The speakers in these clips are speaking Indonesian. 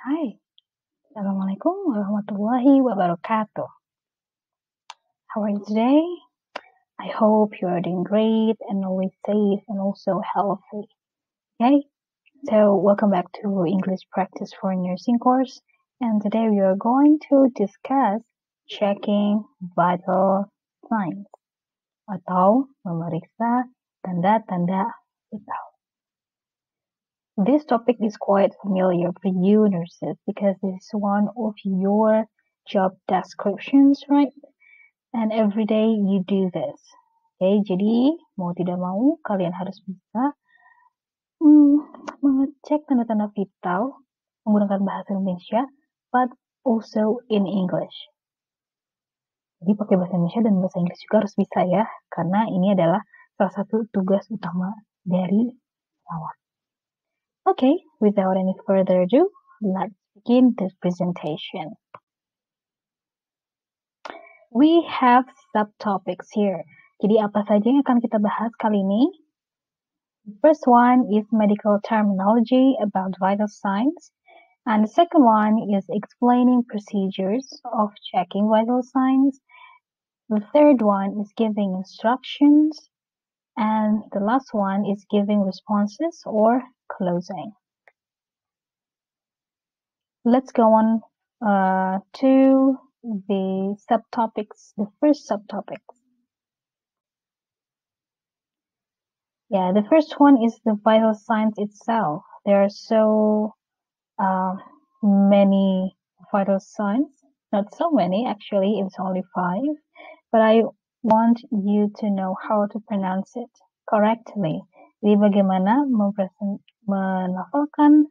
Hai, Assalamualaikum warahmatullahi wabarakatuh. How are you today? I hope you are doing great and always safe and also healthy. Okay, so welcome back to English Practice for Nursing course. And today we are going to discuss checking vital signs atau memeriksa tanda-tanda vital. This topic is quite familiar for you nurses because this is one of your job descriptions, right? And every day you do this. Okay, jadi mau tidak mau kalian harus bisa mengecek tanda-tanda vital menggunakan bahasa Indonesia, but also in English. Jadi pakai bahasa Indonesia dan bahasa Inggris juga harus bisa ya, karena ini adalah salah satu tugas utama dari perawat. Okay, without any further ado, let's begin this presentation. We have subtopics here. Jadi apa saja yang akan kita bahas kali ini? The first one is medical terminology about vital signs. And the second one is explaining procedures of checking vital signs. The third one is giving instructions. And the last one is giving responses or closing. Let's go on to the subtopics, the first subtopics. Yeah, the first one is the vital signs itself. There are so many vital signs. Not so many, actually, it's only 5. But I want you to know how to pronounce it correctly. Jadi bagaimana melafalkan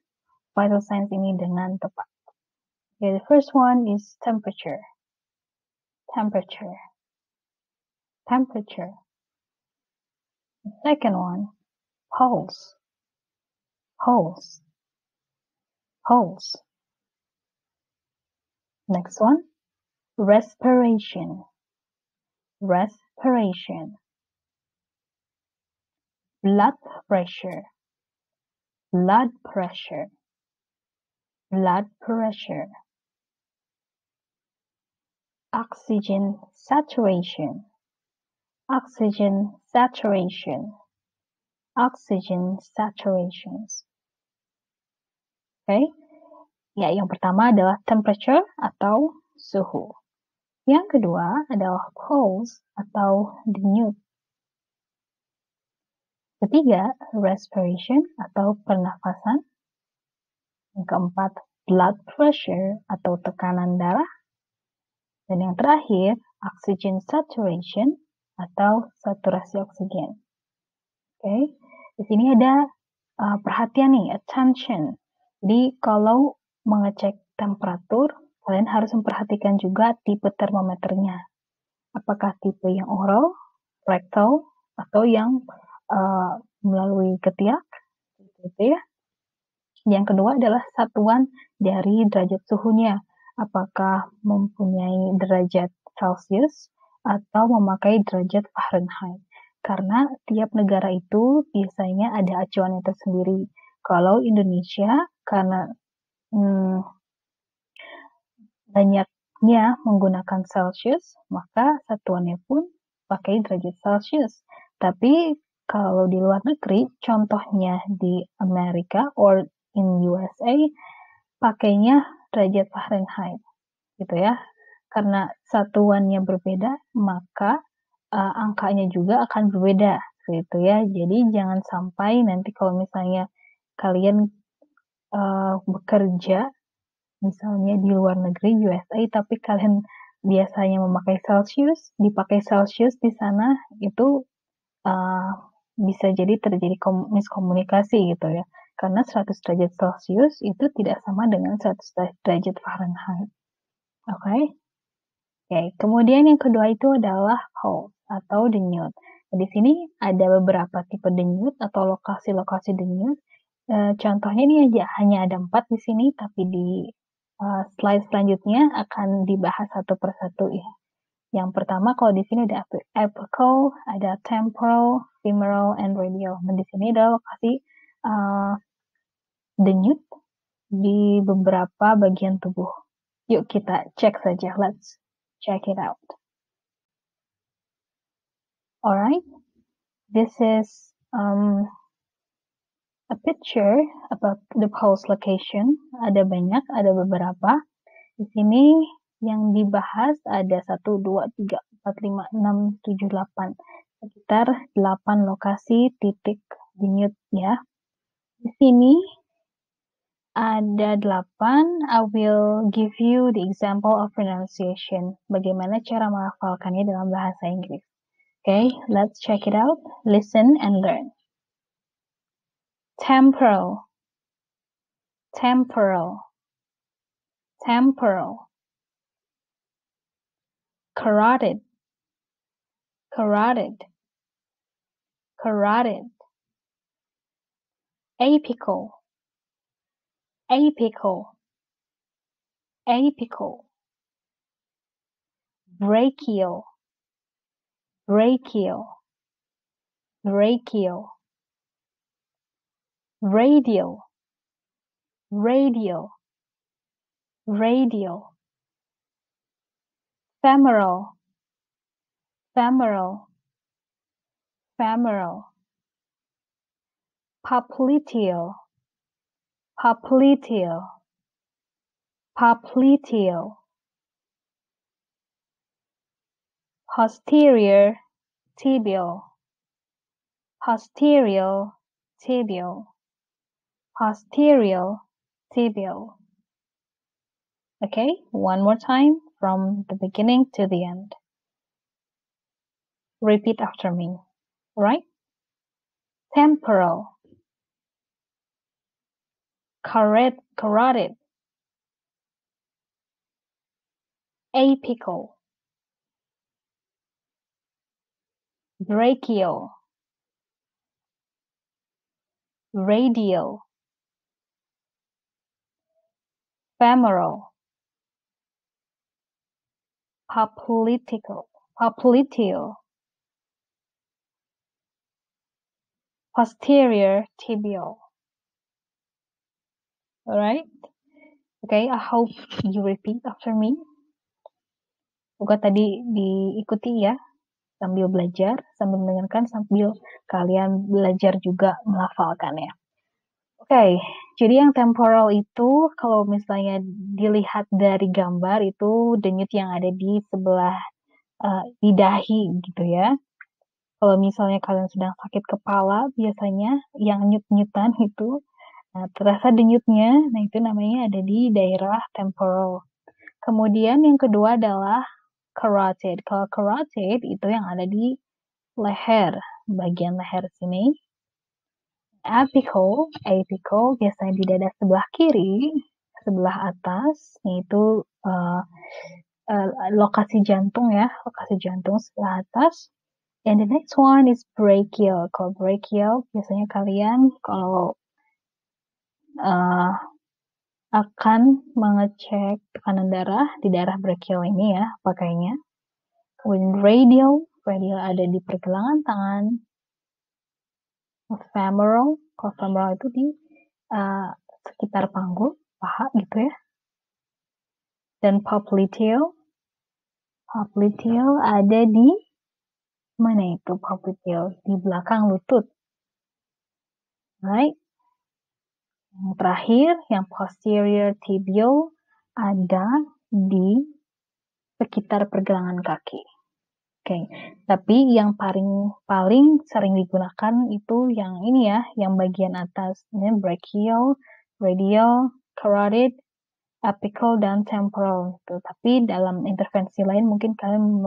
vital signs ini dengan tepat. Okay, the first one is temperature. Temperature. Temperature. The second one, pulse. Pulse. Pulse. Next one, respiration. Respiration. Blood pressure. Blood pressure. Blood pressure. Oxygen saturation. Oxygen saturation. Oxygen saturations. Okay? Ya, yang pertama adalah temperature atau suhu. Yang kedua adalah pulse atau denyut. Ketiga, respiration atau pernafasan. Yang keempat, blood pressure atau tekanan darah. Dan yang terakhir, oxygen saturation atau saturasi oksigen. Oke, di sini ada perhatian nih, attention. Jadi kalau mengecek temperatur, kalian harus memperhatikan juga tipe termometernya. Apakah tipe yang oral, rectal, atau yang melalui ketiak, gitu ya. Yang kedua adalah satuan dari derajat suhunya. Apakah mempunyai derajat Celsius atau memakai derajat Fahrenheit. Karena tiap negara itu biasanya ada acuannya tersendiri. Kalau Indonesia, karena banyaknya menggunakan Celsius, maka satuannya pun pakai derajat Celsius. Tapi kalau di luar negeri, contohnya di Amerika or in USA, pakainya derajat Fahrenheit, gitu ya. Karena satuannya berbeda, maka angkanya juga akan berbeda, gitu ya. Jadi jangan sampai nanti kalau misalnya kalian bekerja, misalnya di luar negeri USA, tapi kalian biasanya memakai Celsius, dipakai Celsius di sana itu bisa jadi terjadi miskomunikasi gitu ya. Karena 100 derajat Celsius itu tidak sama dengan 100 derajat Fahrenheit. Oke? Oke, kemudian yang kedua itu adalah pulse atau denyut. Nah, di sini ada beberapa tipe denyut atau lokasi-lokasi denyut. Contohnya ini aja, hanya ada 4 di sini, tapi di slide selanjutnya akan dibahas satu persatu ya. Yang pertama kalau di sini ada apical, ada temporal, femoral, and radial. Dan di sini adalah lokasi denyut di beberapa bagian tubuh. Yuk kita cek saja. Let's check it out. Alright, this is a picture about the pulse location. Ada banyak, ada beberapa. Di sini yang dibahas ada 1, 2, 3, 4, 5, 6, 7, 8. Sekitar 8 lokasi titik denyut ya. Di sini ada 8. I will give you the example of pronunciation. Bagaimana cara menghafalkannya dalam bahasa Inggris. Okay, let's check it out. Listen and learn. Temporal, temporal, temporal. Carotid, carotid, carotid. Apical, apical, apical. Brachial, brachial, brachial. Radial, radial, radial. Femoral, femoral, femoral. Popliteal, popliteal, popliteal. Posterior tibial, posterior tibial, posterior tibial. Okay, one more time from the beginning to the end. Repeat after me, right? Temporal, carotid, apical, brachial, radial, femoral, popliteal, posterior tibial. Alright? Okay, I hope you repeat after me. Semoga tadi diikuti ya, sambil belajar, sambil mendengarkan, sambil kalian belajar juga melafalkannya. Oke, jadi yang temporal itu kalau misalnya dilihat dari gambar itu denyut yang ada di sebelah di dahi gitu ya. Kalau misalnya kalian sedang sakit kepala, biasanya yang nyut-nyutan itu, nah, terasa denyutnya, nah itu namanya ada di daerah temporal. Kemudian yang kedua adalah carotid. Kalau carotid itu yang ada di leher, bagian leher sini. Apical biasanya di dada sebelah kiri, sebelah atas, yaitu lokasi jantung ya, lokasi jantung sebelah atas. And the next one is brachial. Kalau brachial, biasanya kalian kalau akan mengecek tekanan darah di daerah brachial ini ya, pakainya. Kemudian radial ada di pergelangan tangan. Femoral, kalau femoral itu di sekitar panggul, paha gitu ya. Dan popliteal ada di mana itu popliteal? Di belakang lutut. Right? Yang terakhir, yang posterior tibial ada di sekitar pergelangan kaki. Oke, tapi yang paling sering digunakan itu yang ini ya, yang bagian atas, ini brachial, radial, carotid, apical, dan temporal. Tapi dalam intervensi lain mungkin kalian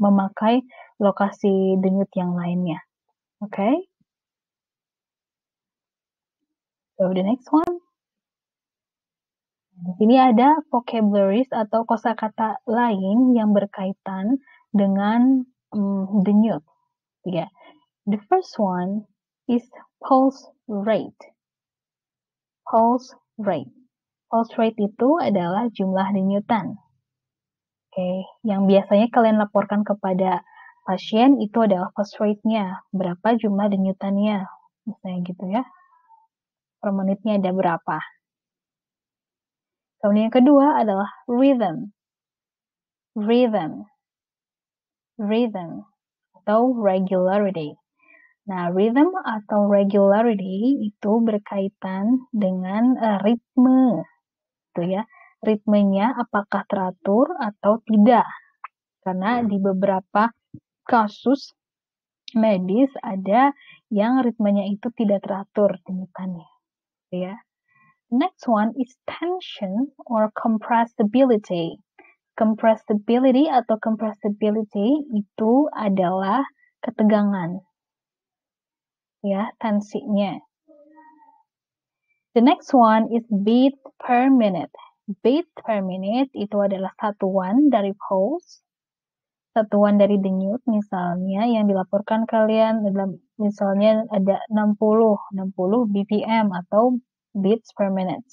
memakai lokasi denyut yang lainnya. Oke? So the next one. Di sini ada vocabularies atau kosakata lain yang berkaitan dengan denyut. Yeah. The first one is pulse rate. Pulse rate. Pulse rate itu adalah jumlah denyutan. Oke, yang biasanya kalian laporkan kepada pasien itu adalah pulse rate-nya. Berapa jumlah denyutannya. Misalnya gitu ya. Per menitnya ada berapa. Kemudian yang kedua adalah rhythm. Rhythm. Rhythm atau regularity. Nah, rhythm atau regularity itu berkaitan dengan ritme, gitu ya. Ritmenya apakah teratur atau tidak. Karena di beberapa kasus medis ada yang ritmenya itu tidak teratur denyutannya, gitu ya. Next one is tension or compressibility. Compressibility atau compressibility itu adalah ketegangan, ya, tensinya. The next one is beat per minute. Beat per minute itu adalah satuan dari pulse, satuan dari denyut. Misalnya yang dilaporkan kalian adalah misalnya ada 60 BPM atau beats per minute.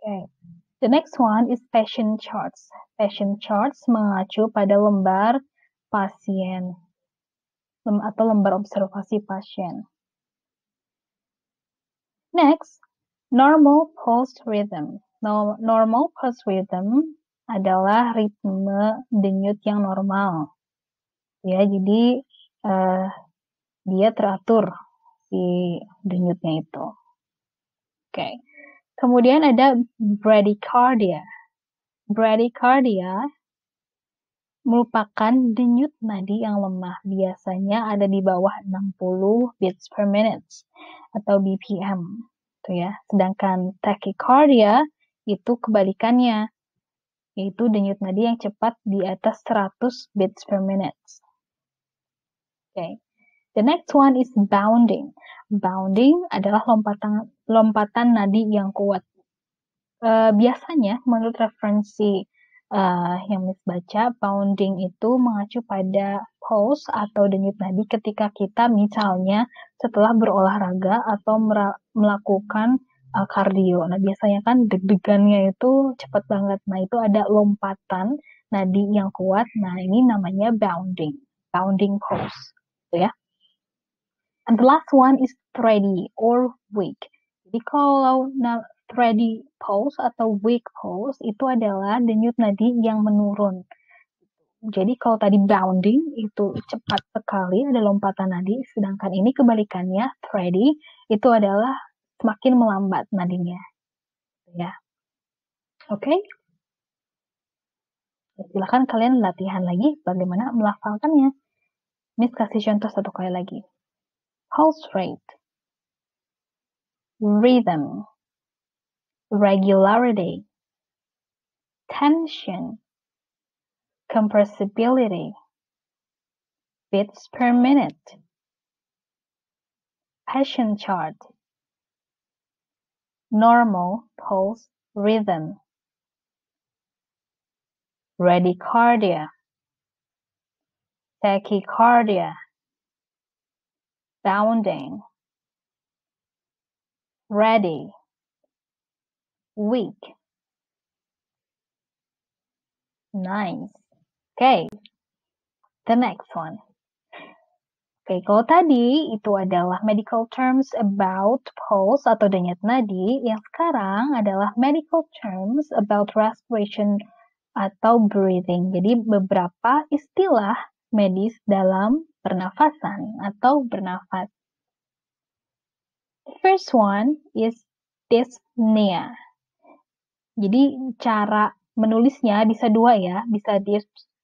Okay. The next one is patient charts. Patient charts mengacu pada lembar pasien atau lembar observasi pasien. Next, normal pulse rhythm. Normal pulse rhythm adalah ritme denyut yang normal. Ya, jadi dia teratur si denyutnya itu. Oke. Kemudian ada bradycardia. Bradycardia merupakan denyut nadi yang lemah, biasanya ada di bawah 60 beats per minute atau BPM, tuh ya. Sedangkan tachycardia itu kebalikannya, yaitu denyut nadi yang cepat di atas 100 beats per minute. Okay. The next one is bounding. Bounding adalah lompatan nadi yang kuat. Biasanya menurut referensi yang Miss baca, bounding itu mengacu pada pulse atau denyut nadi ketika kita misalnya setelah berolahraga atau melakukan kardio. Nah, biasanya kan deg-degannya itu cepat banget. Nah, itu ada lompatan nadi yang kuat. Nah, ini namanya bounding. Bounding pulse. Gitu ya. And the last one is thready or weak. Jadi kalau thready pulse atau weak pulse itu adalah denyut nadi yang menurun. Jadi kalau tadi bounding itu cepat sekali, ada lompatan nadi, sedangkan ini kebalikannya, thready itu adalah semakin melambat nadinya. Ya. Oke? Silakan kalian latihan lagi bagaimana melafalkannya. Miss kasih contoh satu kali lagi. Pulse rate, rhythm, regularity, tension, compressibility, beats per minute, patient chart, normal pulse rhythm, bradycardia, tachycardia, bounding, ready, weak. Nice. Okay, the next one. Oke, kalau tadi itu adalah medical terms about pulse atau denyut nadi, yang sekarang adalah medical terms about respiration atau breathing. Jadi beberapa istilah medis dalam pernafasan atau bernafas. The first one is dyspnea. Jadi cara menulisnya bisa dua ya, bisa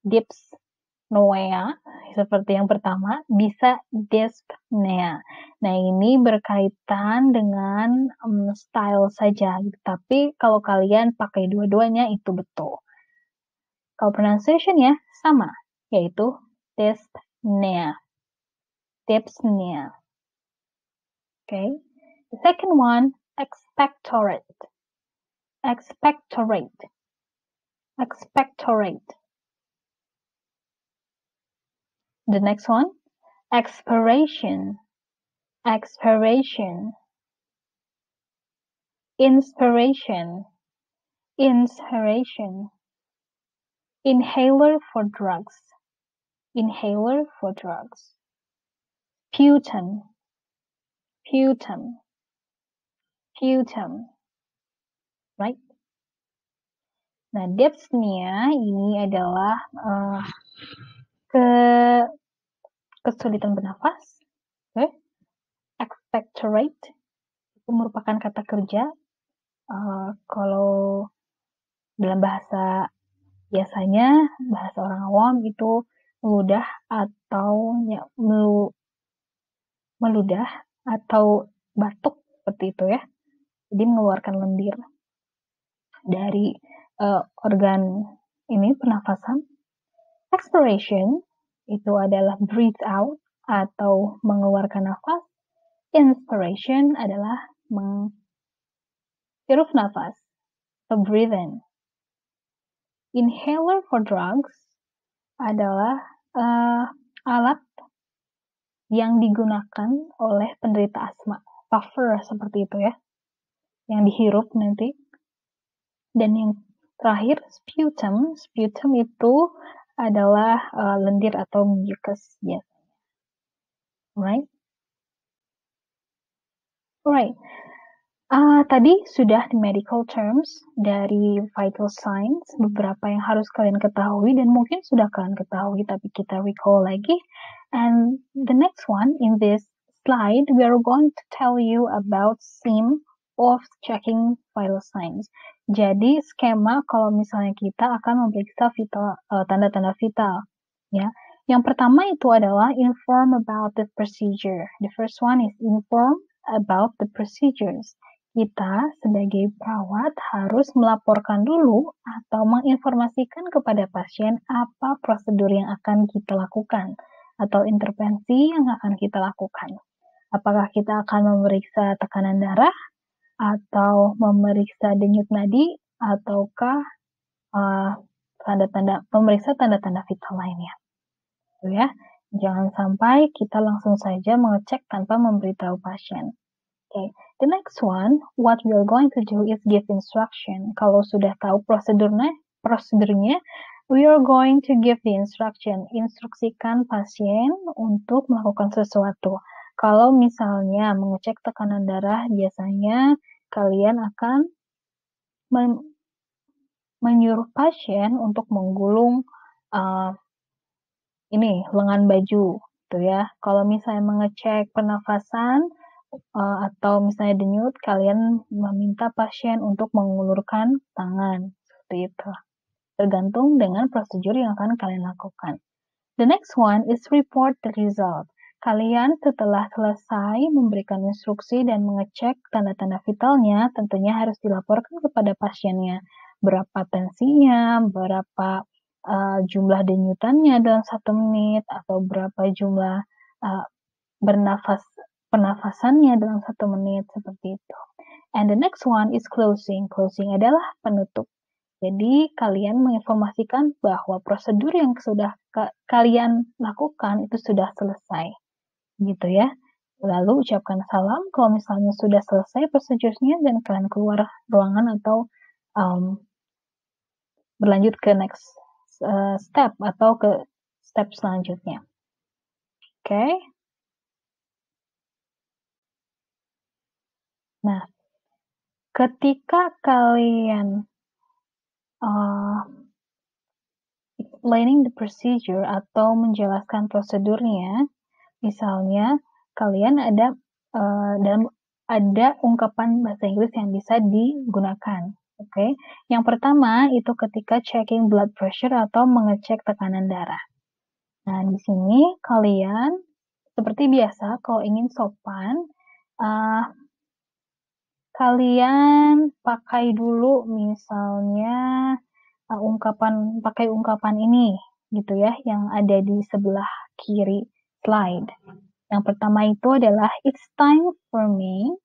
dyspnoea seperti yang pertama, bisa dyspnea. Nah, ini berkaitan dengan style saja, tapi kalau kalian pakai dua-duanya itu betul. Kalau pronunciation-nya sama, yaitu dyspnea. Dyspnea. Okay. The second one, expectorate. Expectorate. Expectorate. The next one, expiration. Expiration. Inspiration. Inspiration. Inhaler for drugs. Inhaler for drugs. Sputum. Sputum. Sputum. Right? Nah, dyspnea ini adalah kesulitan bernafas. Expectorate itu merupakan kata kerja. Kalau dalam bahasa biasanya, bahasa orang awam itu meludah atau meludah atau batuk seperti itu ya. Jadi mengeluarkan lendir dari organ ini pernafasan. Expiration itu adalah breathe out atau mengeluarkan nafas. Inspiration adalah menghirup nafas atau breathe in. Inhaler for drugs adalah alat yang digunakan oleh penderita asma. Puffer seperti itu ya, yang dihirup nanti. Dan yang terakhir sputum. Sputum itu adalah lendir atau mucus biasanya. Alright. Tadi sudah di medical terms dari vital signs, beberapa yang harus kalian ketahui dan mungkin sudah kalian ketahui tapi kita recall lagi. And the next one in this slide, we are going to tell you about SIM of checking vital signs. Jadi skema kalau misalnya kita akan memeriksa vital, tanda-tanda vital, ya. Yang pertama itu adalah inform about the procedure. The first one is inform about the procedures. Kita sebagai perawat harus melaporkan dulu atau menginformasikan kepada pasien apa prosedur yang akan kita lakukan atau intervensi yang akan kita lakukan. Apakah kita akan memeriksa tekanan darah atau memeriksa denyut nadi ataukah memeriksa tanda-tanda vital lainnya. Ya, jangan sampai kita langsung saja mengecek tanpa memberitahu pasien. Okay. The next one, what we are going to do is give instruction. Kalau sudah tahu prosedurnya, we are going to give the instruction. Instruksikan pasien untuk melakukan sesuatu. Kalau misalnya mengecek tekanan darah, biasanya kalian akan menyuruh pasien untuk menggulung lengan baju, gitu ya. Kalau misalnya mengecek pernafasan atau misalnya denyut, kalian meminta pasien untuk mengulurkan tangan, seperti itu. Tergantung dengan prosedur yang akan kalian lakukan. The next one is report the result. Kalian setelah selesai memberikan instruksi dan mengecek tanda-tanda vitalnya, tentunya harus dilaporkan kepada pasiennya. Berapa tensinya, berapa jumlah denyutannya dalam 1 menit, atau berapa jumlah pernafasannya dalam 1 menit, seperti itu. And the next one is closing. Closing adalah penutup. Jadi kalian menginformasikan bahwa prosedur yang sudah kalian lakukan itu sudah selesai, gitu ya. Lalu ucapkan salam kalau misalnya sudah selesai prosedurnya dan kalian keluar ruangan atau berlanjut ke next step atau ke step selanjutnya. Oke. Nah, ketika kalian explaining the procedure atau menjelaskan prosedurnya, misalnya kalian ada ungkapan bahasa Inggris yang bisa digunakan. Oke. Yang pertama itu ketika checking blood pressure atau mengecek tekanan darah. Nah, di sini kalian seperti biasa kalau ingin sopan, kalian pakai dulu misalnya pakai ungkapan ini gitu ya, yang ada di sebelah kiri slide. Yang pertama itu adalah it's time for me.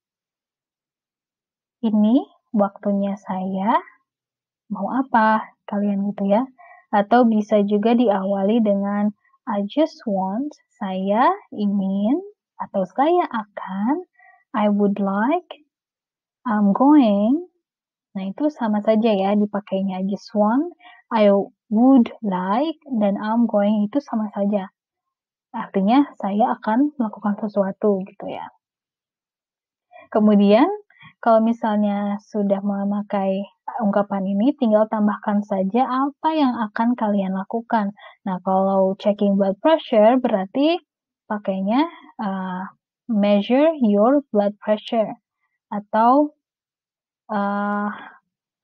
Ini waktunya saya. Mau apa kalian gitu ya? Atau bisa juga diawali dengan I just want, saya ingin, atau saya akan, I would like, I'm going. Nah, itu sama saja ya dipakainya. I just want, I would like, dan I'm going itu sama saja. Artinya saya akan melakukan sesuatu gitu ya. Kemudian kalau misalnya sudah memakai ungkapan ini, tinggal tambahkan saja apa yang akan kalian lakukan. Nah, kalau checking blood pressure berarti pakainya measure your blood pressure atau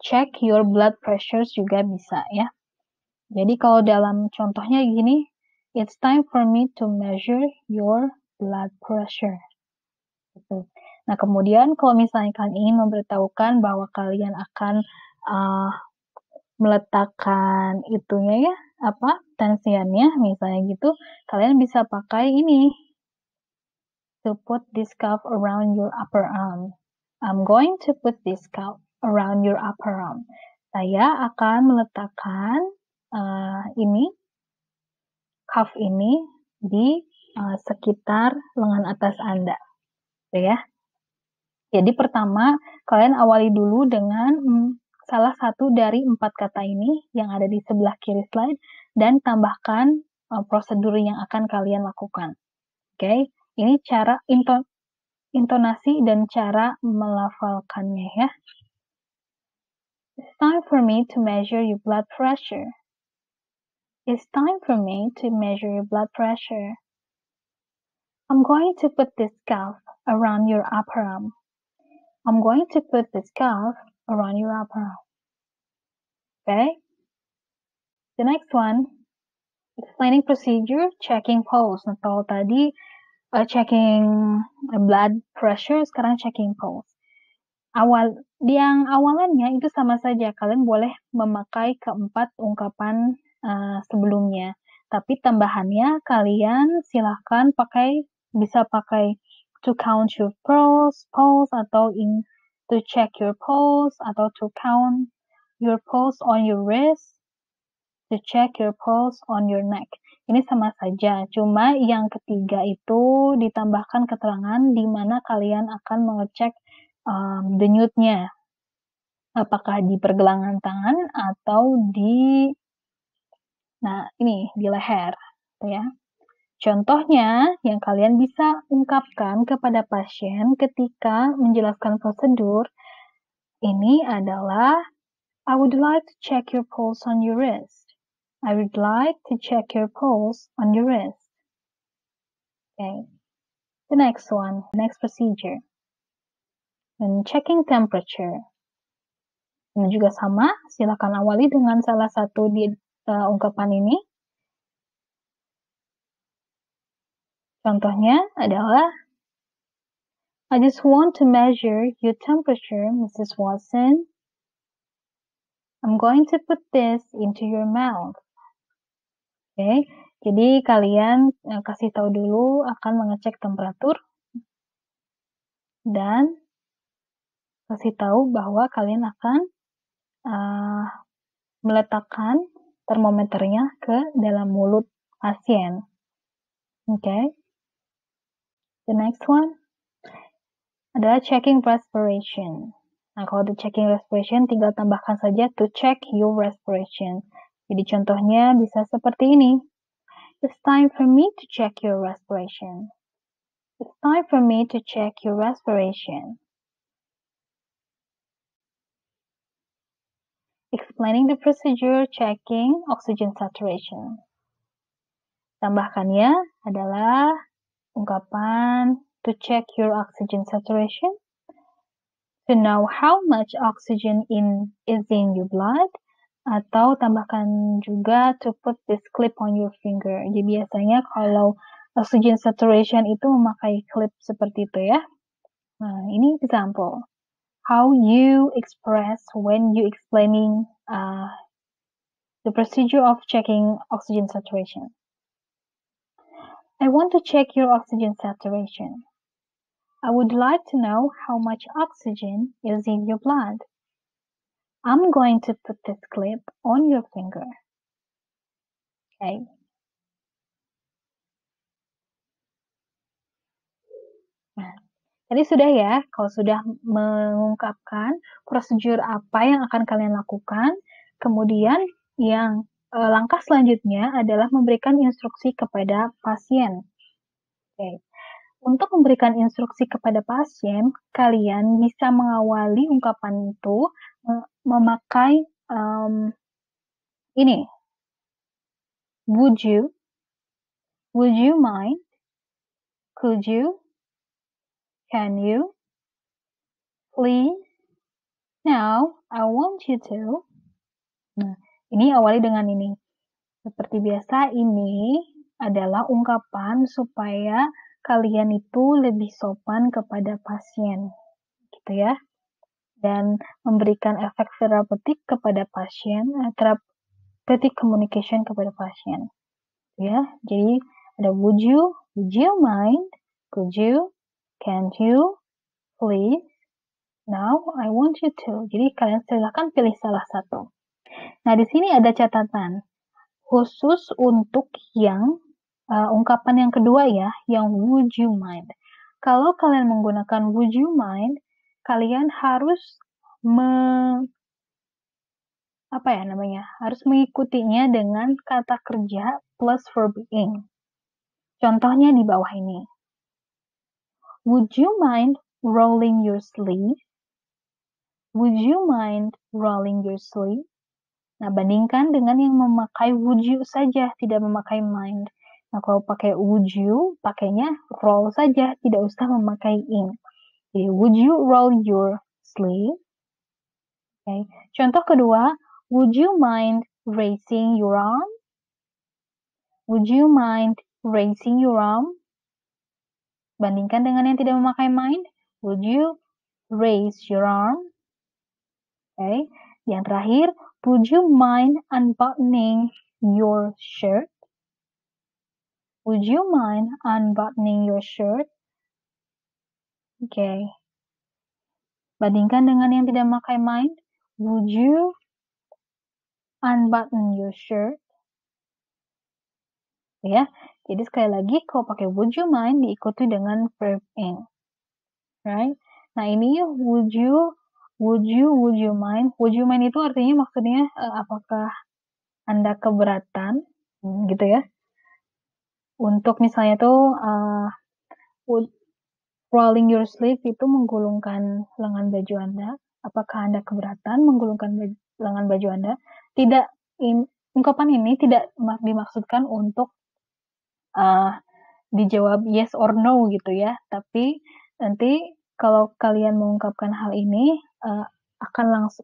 check your blood pressure juga bisa ya. Jadi kalau dalam contohnya gini, it's time for me to measure your blood pressure. Gitu. Nah, kemudian kalau misalnya kalian ingin memberitahukan bahwa kalian akan meletakkan itunya ya, tensiannya misalnya gitu, kalian bisa pakai ini, to put this cuff around your upper arm. I'm going to put this cuff around your upper arm. Saya akan meletakkan cuff ini di sekitar lengan atas Anda. Ya. Jadi pertama, kalian awali dulu dengan salah satu dari 4 kata ini yang ada di sebelah kiri slide dan tambahkan prosedur yang akan kalian lakukan. Oke, ini cara intonasi dan cara melafalkannya ya. It's time for me to measure your blood pressure. It's time for me to measure your blood pressure. I'm going to put this cuff around your upper arm. I'm going to put this cuff around your upper arm. Okay? The next one, explaining procedure, checking pulse. Nah, kalau tadi checking blood pressure, sekarang checking pulse. Yang awalannya itu sama saja, kalian boleh memakai keempat ungkapan sebelumnya. Tapi tambahannya kalian silahkan bisa pakai to count your pulse atau to check your pulse atau to count your pulse on your wrist, to check your pulse on your neck. Ini sama saja, cuma yang ketiga itu ditambahkan keterangan di mana kalian akan mengecek denyutnya, apakah di pergelangan tangan atau di leher, ya. Contohnya yang kalian bisa ungkapkan kepada pasien ketika menjelaskan prosedur ini adalah, I would like to check your pulse on your wrist. I would like to check your pulse on your wrist. Okay. The next one, next procedure. When checking temperature. Ini juga sama, silakan awali dengan salah satu di ungkapan ini. Contohnya adalah, I just want to measure your temperature, Mrs. Watson. I'm going to put this into your mouth. Oke, jadi kalian kasih tahu dulu akan mengecek temperatur dan kasih tahu bahwa kalian akan meletakkan termometernya ke dalam mulut pasien. Oke. The next one adalah checking respiration. Nah, kalau di checking respiration tinggal tambahkan saja to check your respiration. Jadi contohnya bisa seperti ini. It's time for me to check your respiration. It's time for me to check your respiration. Explaining the procedure checking oxygen saturation. Tambahkannya adalah ungkapan to check your oxygen saturation, to know how much oxygen is in your blood, atau tambahkan juga to put this clip on your finger. Jadi biasanya kalau oxygen saturation itu memakai clip seperti itu ya. Nah, ini example. How you express when you explaining the procedure of checking oxygen saturation. I want to check your oxygen saturation. I would like to know how much oxygen is in your blood. I'm going to put this clip on your finger. Okay. Nah, tadi sudah ya, kalau sudah mengungkapkan prosedur apa yang akan kalian lakukan, kemudian yang langkah selanjutnya adalah memberikan instruksi kepada pasien. Okay. Untuk memberikan instruksi kepada pasien, kalian bisa mengawali ungkapan itu memakai ini. Would you mind, could you, can you, please, now I want you to. Nah, ini awali dengan ini. Seperti biasa, ini adalah ungkapan supaya kalian itu lebih sopan kepada pasien, gitu ya. Dan memberikan efek terapeutik kepada pasien, therapeutic communication kepada pasien. Ya, jadi ada would you mind, could you, can't you, please, now I want you to. Jadi kalian silakan pilih salah satu. Nah, di sini ada catatan khusus untuk yang ungkapan yang kedua ya, yang would you mind. Kalau kalian menggunakan would you mind, kalian harus harus mengikutinya dengan kata kerja plus verb ing. Contohnya di bawah ini. Would you mind rolling your sleeve? Would you mind rolling your sleeve? Nah, bandingkan dengan yang memakai would you saja, tidak memakai mind. Nah, kalau pakai would you, pakainya roll saja, tidak usah memakai ing. Jadi, would you roll your sleeve? Okay. Contoh kedua, would you mind raising your arm? Would you mind raising your arm? Bandingkan dengan yang tidak memakai mind. Would you raise your arm? Okay. Yang terakhir, would you mind unbuttoning your shirt? Would you mind unbuttoning your shirt? Okay. Bandingkan dengan yang tidak memakai mind. Would you unbutton your shirt? Ya. Jadi sekali lagi, kalau pakai would you mind diikuti dengan verb ing. Right? Nah, ini would you mind. Would you mind itu artinya maksudnya apakah Anda keberatan, gitu ya. Untuk misalnya tuh rolling your sleeve itu menggulungkan lengan baju Anda. Apakah Anda keberatan menggulungkan lengan baju Anda? Tidak, ungkapan ini tidak dimaksudkan untuk dijawab yes or no gitu ya. Tapi nanti kalau kalian mengungkapkan hal ini,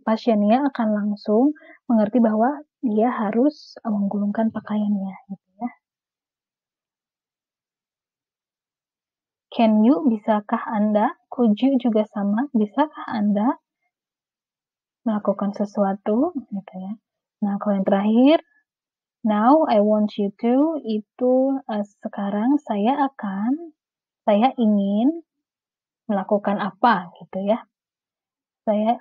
pasiennya akan langsung mengerti bahwa dia harus menggulungkan pakaiannya gitu ya. Can you, bisakah Anda? Could you juga sama, bisakah Anda melakukan sesuatu gitu ya. Nah, kalau yang terakhir, now I want you to, itu sekarang saya ingin melakukan apa gitu ya. Saya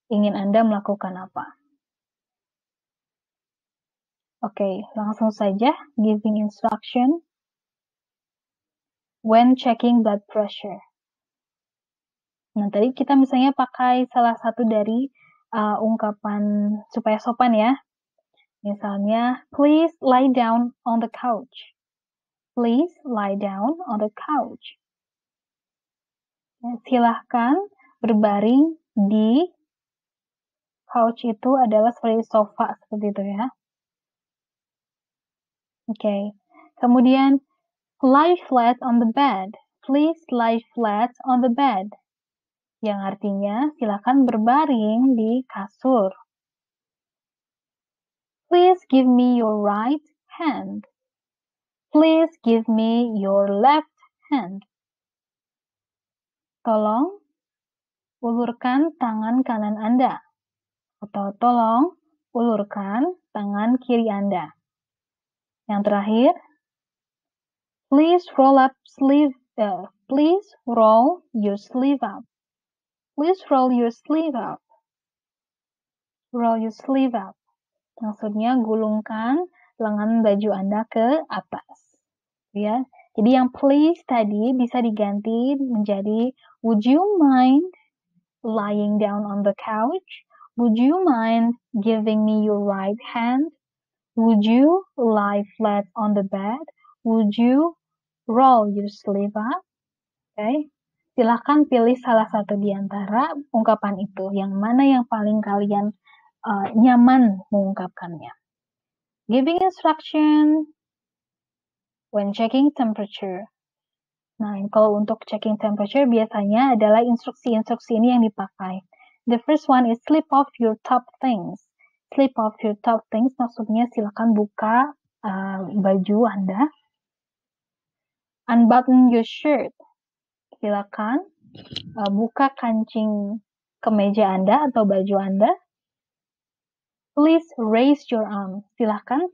ingin Anda melakukan apa. Oke, langsung saja giving instruction when checking blood pressure. Nah, tadi kita misalnya pakai salah satu dari ungkapan supaya sopan ya. Misalnya, please lie down on the couch. Please lie down on the couch. Silahkan berbaring di couch, itu adalah seperti sofa seperti itu ya. Oke. Kemudian lie flat on the bed. Please lie flat on the bed. Yang artinya silahkan berbaring di kasur. Please give me your right hand. Please give me your left hand. Tolong ulurkan tangan kanan Anda. Atau tolong ulurkan tangan kiri Anda. Yang terakhir, please roll your sleeve up. Please roll your sleeve up. Roll your sleeve up. Maksudnya gulungkan lengan baju Anda ke atas. Ya. Jadi yang please tadi bisa diganti menjadi would you mind lying down on the couch? Would you mind giving me your right hand? Would you lie flat on the bed? Would you roll your sleeve up? Okay. Silahkan pilih salah satu di antara ungkapan itu, yang mana yang paling kalian nyaman mengungkapkannya. Giving instruction when checking temperature. Nah, kalau untuk checking temperature biasanya adalah instruksi-instruksi ini yang dipakai. The first one is slip off your top things. Slip off your top things maksudnya silakan buka baju Anda. Unbutton your shirt. Silakan buka kancing kemeja Anda atau baju Anda. Please raise your arm. Silakan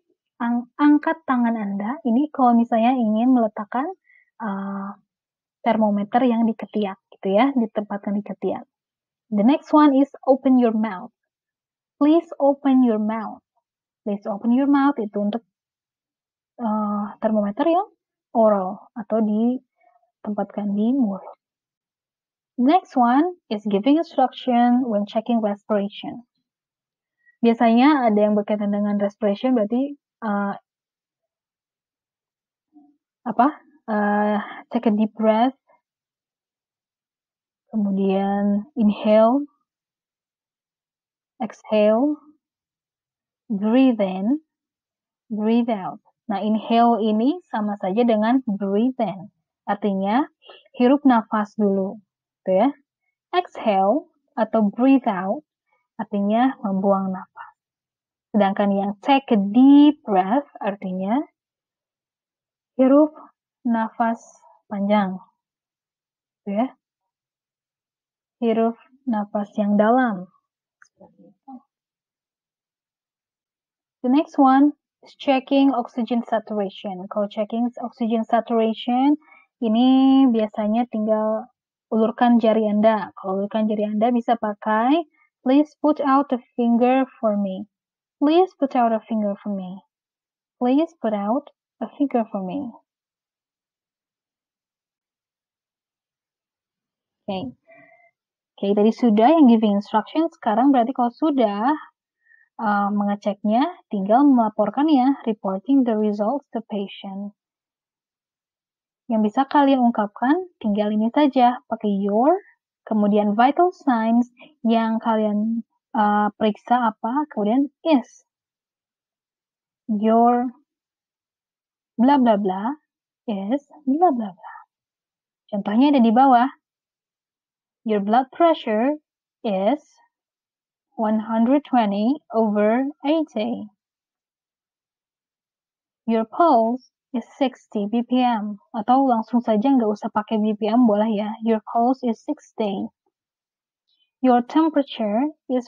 angkat tangan Anda. Ini kalau misalnya ingin meletakkan termometer yang di ketiak, gitu ya, ditempatkan di ketiak. The next one is open your mouth. Please open your mouth. Please open your mouth itu untuk termometer yang oral atau ditempatkan di mulut. Next one is giving instruction when checking respiration. Biasanya ada yang berkaitan dengan respiration, berarti take a deep breath, kemudian inhale, exhale, breathe in, breathe out. Nah, inhale ini sama saja dengan breathe in. Artinya, hirup nafas dulu. Gitu ya. Exhale atau breathe out artinya membuang nafas. Sedangkan yang take a deep breath artinya hirup nafas panjang. Gitu ya. Hirup nafas yang dalam. The next one is checking oxygen saturation. Kalau checking oxygen saturation, ini biasanya tinggal ulurkan jari Anda. Kalau ulurkan jari Anda bisa pakai, please put out a finger for me. Please put out a finger for me. Please put out a finger for me. Oke, tadi sudah yang giving instruction. Sekarang berarti kalau sudah mengeceknya, tinggal melaporkannya, reporting the results to patient. Yang bisa kalian ungkapkan, tinggal ini saja, pakai your, kemudian vital signs yang kalian periksa apa, kemudian is. Your bla bla bla is bla bla bla. Contohnya ada di bawah. Your blood pressure is 120/80. Your pulse is 60 BPM. Atau langsung saja nggak usah pakai BPM, boleh ya. Your pulse is 60. Your temperature is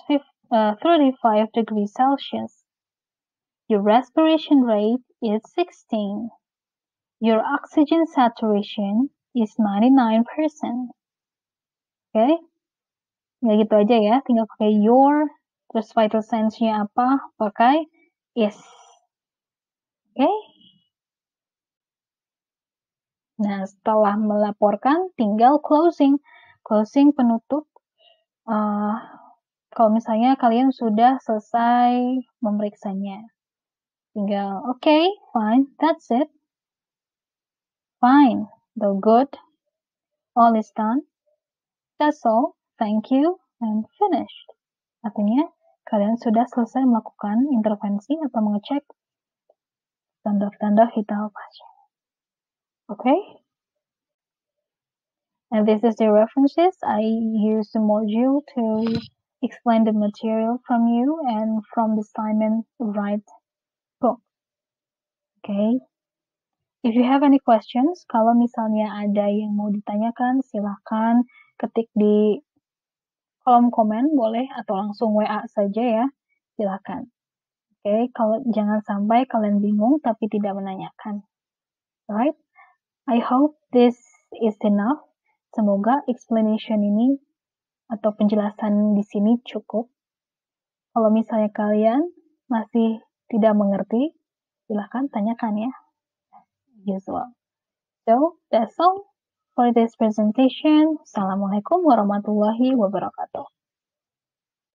35 degrees Celsius. Your respiration rate is 16. Your oxygen saturation is 99%. Oke? Ya gitu aja ya, tinggal pakai your, terus vital signs-nya apa, pakai is. Oke? Nah, setelah melaporkan, tinggal closing. Closing penutup. Kalau misalnya kalian sudah selesai memeriksanya. Tinggal, okay, fine, that's it. Fine, the good, all is done. That's all, thank you, and finished. Artinya, kalian sudah selesai melakukan intervensi atau mengecek tanda-tanda vital pasien. Okay? And this is the references. I use the module to explain the material from you and from the Simon Wright book. Okay? If you have any questions, kalau misalnya ada yang mau ditanyakan, silahkan ketik di kolom komen, boleh, atau langsung WA saja ya, silahkan. Oke, kalau jangan sampai kalian bingung tapi tidak menanyakan. Alright? I hope this is enough. Semoga explanation ini atau penjelasan di sini cukup. Kalau misalnya kalian masih tidak mengerti, silahkan tanyakan ya. Usual. So, that's all for this presentation. Assalamualaikum warahmatullahi wabarakatuh.